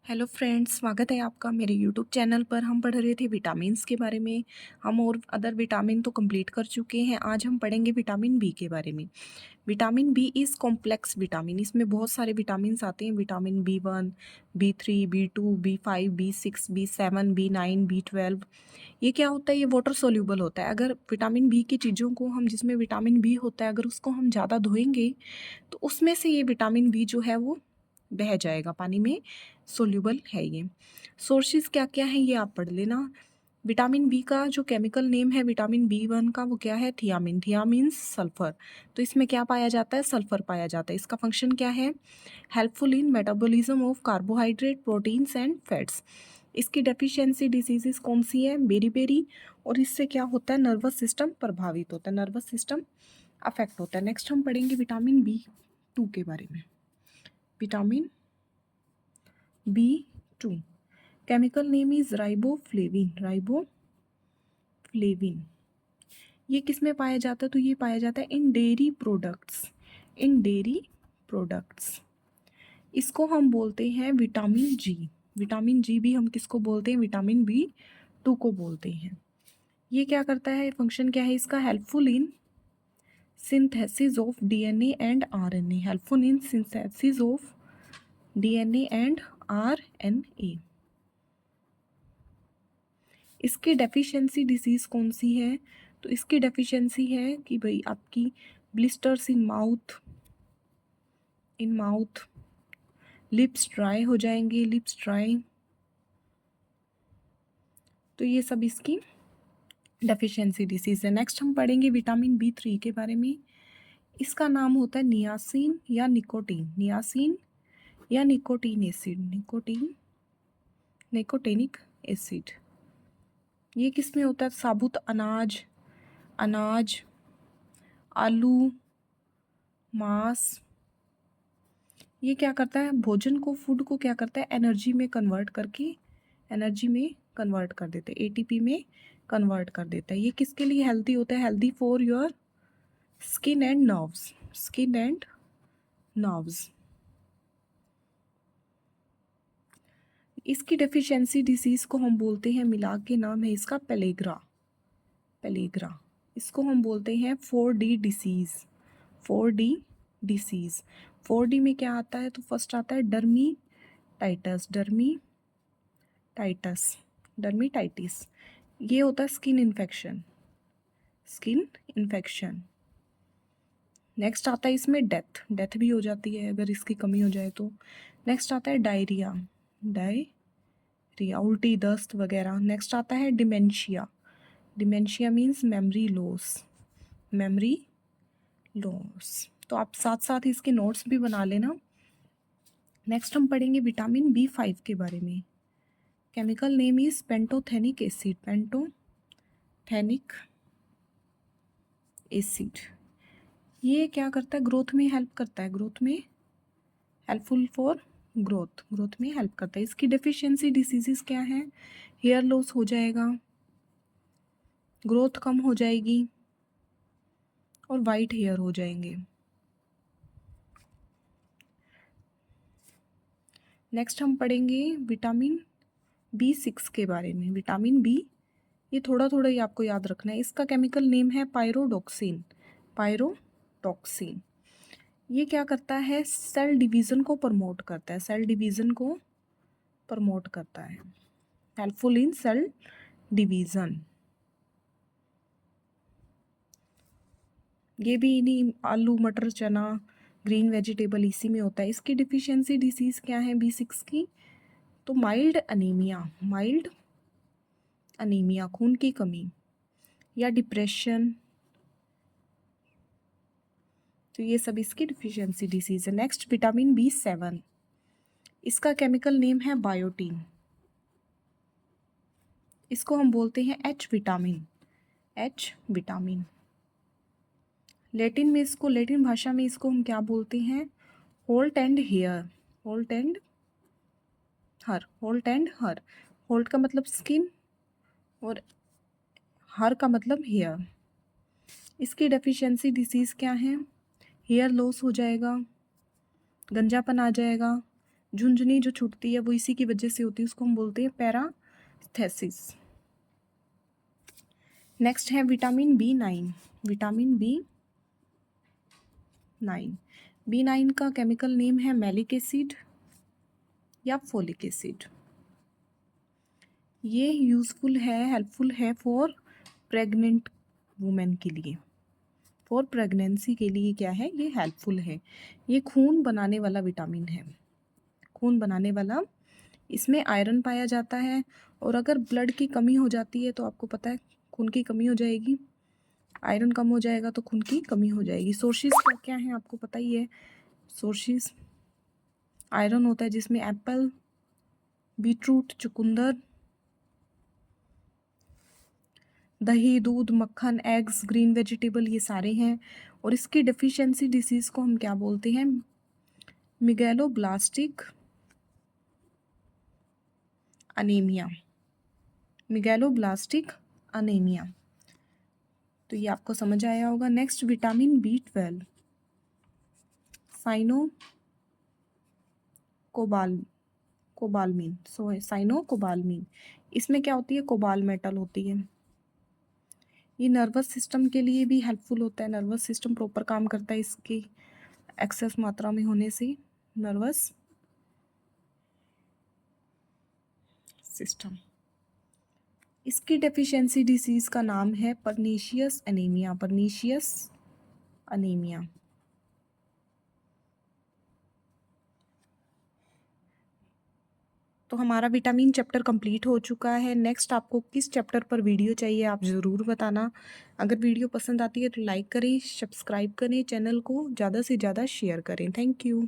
Hello friends, स्वागत है आपका मेरे यूट्यूब चैनल पर। हम पढ़ रहे थे विटामिन्स के बारे में। हम और अदर विटामिन तो कंप्लीट कर चुके हैं। आज हम पढ़ेंगे विटामिन बी के बारे में। Vitamin B is complex vitamin. इसमें बहुत सारे विटामिन्स आते हैं। Vitamin B 1, B 3, B 2, B 5, B 6, B 7, B 9, B 12। ये क्या होता है? ये वाटर सोल्यूबल होता है। अगर विटामिन बी की चीज़ों को हम, जिसमें विटामिन बी होता है, अगर उसको हम ज़्यादा धोएंगे तो उसमें से ये विटामिन बी जो है वो बह जाएगा, पानी में सोल्यूबल है ये। सोर्सेज क्या क्या है ये आप पढ़ लेना। विटामिन बी का जो केमिकल नेम है विटामिन बी 1 का, वो क्या है? थियामिन। थिया मीन्स सल्फर। तो इसमें क्या पाया जाता है? सल्फर पाया जाता है। इसका फंक्शन क्या है? Helpful in metabolism of carbohydrate, proteins and fats. इसकी डेफिशिएंसी डिसीजेस कौन सी है? बेरी। और इससे क्या होता है? नर्वस सिस्टम प्रभावित होता है, नर्वस सिस्टम अफेक्ट होता है। नेक्स्ट हम पढ़ेंगे विटामिन बी 2 के बारे में। Vitamin B 2 chemical name is riboflavin. Riboflavin ये किस में पाया जाता है? तो ये पाया जाता है इन डेयरी प्रोडक्ट्स। इन डेयरी प्रोडक्ट्स। इसको हम बोलते हैं विटामिन जी। विटामिन जी भी हम किसको बोलते हैं? विटामिन बी 2 को बोलते हैं। ये क्या करता है? फंक्शन क्या है इसका? Helpful in synthesis of DNA and RNA. Helpful in synthesis of DNA and RNA. इसकी डेफिशिएंसी डिसीज़ कौन सी है? तो इसकी डेफिशिएंसी है कि भाई आपकी blisters in mouth, lips dry हो जाएंगे, लिप्स ड्राई। तो ये सब इसकी डेफिशिएंसी डिसीज़ है। नेक्स्ट हम पढ़ेंगे विटामिन बी 3 के बारे में। इसका नाम होता है नियासिन या निकोटीन। नियासिन या निकोटीन एसिड। Nicotinic acid. ये किस में होता है? साबुत अनाज, अनाज, आलू, मांस। ये क्या करता है? भोजन को, फूड को क्या करता है? एनर्जी में कन्वर्ट कर देता है, एटीपी में कन्वर्ट कर देता है। ये किसके लिए हेल्दी होता है? Healthy for your skin and nerves. Skin and nerves. इसकी डेफिशिएंसी डिसीज को हम बोलते हैं, मिला के नाम है इसका पेलेग्रा। इसको हम बोलते हैं 4D disease. 4D disease. 4D में क्या आता है? तो फर्स्ट आता है डर्मीटाइटिस। ये होता है स्किन इन्फेक्शन। नेक्स्ट आता है इसमें डेथ भी हो जाती है अगर इसकी कमी हो जाए तो। नेक्स्ट आता है डायरिया, उल्टी, दस्त वगैरह। नेक्स्ट आता है डिमेंशिया मीन्स मेमोरी लॉस। तो आप साथ साथ इसके नोट्स भी बना लेना। नेक्स्ट हम पढ़ेंगे विटामिन बी 5 के बारे में। Chemical name is pantothenic acid. ये क्या करता है? ग्रोथ में हेल्प करता है। हेल्पफुल फॉर ग्रोथ में हेल्प करता है। इसकी डेफिशिएंसी डिसीजेस क्या है? हेयर लॉस हो जाएगा, ग्रोथ कम हो जाएगी और वाइट हेयर हो जाएंगे। नेक्स्ट हम पढ़ेंगे विटामिन बी 6 के बारे में। विटामिन बी, ये थोड़ा थोड़ा ही आपको याद रखना है। इसका केमिकल नेम है पायरोडॉक्सिन। ये क्या करता है? सेल डिवीज़न को प्रमोट करता है। Helpful in cell division. ये भी इन्हीं आलू, मटर, चना, ग्रीन वेजिटेबल इसी में होता है। इसकी डिफिशियंसी डिसीज़ क्या है बी 6 की? तो माइल्ड अनीमिया, खून की कमी या डिप्रेशन। तो ये सब इसकी डिफिशियंसी डिसीज़ है। Next vitamin B 7। इसका केमिकल नेम है बायोटीन। इसको हम बोलते हैं एच विटामिन। लैटिन भाषा में इसको हम क्या बोलते हैं? Holt and her. होल्ट का मतलब स्किन और हर का मतलब हेयर। इसकी डेफिशिएंसी डिसीज़ क्या है? हेयर लॉस हो जाएगा, गंजापन आ जाएगा, झुंझुनी जो छूटती है वो इसी की वजह से होती है, उसको हम बोलते हैं पैरास्थेसिस। नेक्स्ट है vitamin B9। Vitamin B9, B9 का केमिकल नेम है मैलिक एसिड या फोलिक एसिड। ये यूज़फुल है, हेल्पफुल है फॉर प्रेग्नेंट वुमेन के लिए, फॉर प्रेगनेंसी के लिए क्या है, ये हेल्पफुल है। ये खून बनाने वाला विटामिन है, खून बनाने वाला। इसमें आयरन पाया जाता है, और अगर ब्लड की कमी हो जाती है तो आपको पता है खून की कमी हो जाएगी, आयरन कम हो जाएगा तो खून की कमी हो जाएगी। सोर्सेज क्या क्या हैं आपको पता ही है। सोर्सेज आयरन होता है जिसमें एप्पल, बीटरूट, चुकंदर, दही, दूध, मक्खन, एग्स, ग्रीन वेजिटेबल, ये सारे हैं। और इसकी डेफिशिएंसी डिसीज़ को हम क्या बोलते हैं, मेगालोब्लास्टिक अनीमिया, मेगालोब्लास्टिक अनीमिया। तो ये आपको समझ आया होगा। Next vitamin B12, cyanocobalamin, cyanocobalamin. इसमें क्या होती है, कोबाल मेटल होती है। ये नर्वस सिस्टम के लिए भी हेल्पफुल होता है, नर्वस सिस्टम प्रॉपर काम करता है इसकी एक्सेस मात्रा में होने से, नर्वस सिस्टम। इसकी डेफिशिएंसी डिसीज़ का नाम है परनीशियस एनीमिया, परनीशियस अनीमिया। तो हमारा विटामिन चैप्टर कंप्लीट हो चुका है। नेक्स्ट आपको किस चैप्टर पर वीडियो चाहिए आप ज़रूर बताना। अगर वीडियो पसंद आती है तो लाइक करें, सब्सक्राइब करें, चैनल को ज़्यादा से ज़्यादा शेयर करें। Thank you.